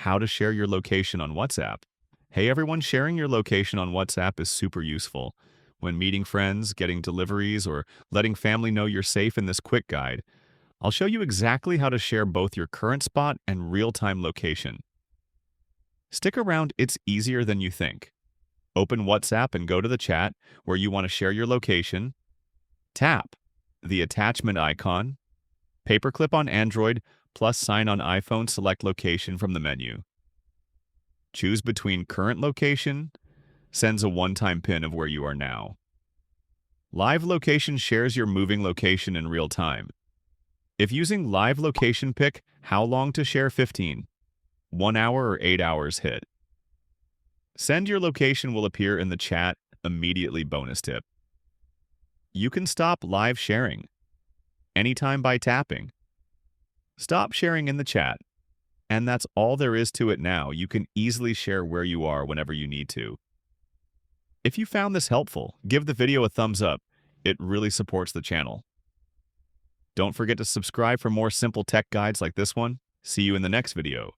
how to share your location on WhatsApp. Hey everyone, sharing your location on WhatsApp is super useful. When meeting friends, getting deliveries, or letting family know you're safe in this quick guide, I'll show you exactly how to share both your current spot and real-time location. Stick around, it's easier than you think. Open WhatsApp and go to the chat where you want to share your location. Tap the attachment icon, paperclip on Android, plus sign on iPhone, select location from the menu. Choose between current location, sends a one-time pin of where you are now. Live location shares your moving location in real time. If using live location, pick how long to share: 15, 1 hour, or 8 hours hit. Send your location will appear in the chat immediately. Bonus tip: you can stop live sharing anytime by tapping stop sharing in the chat. And that's all there is to it now. You can easily share where you are whenever you need to. If you found this helpful, give the video a thumbs up. It really supports the channel. Don't forget to subscribe for more simple tech guides like this one. See you in the next video.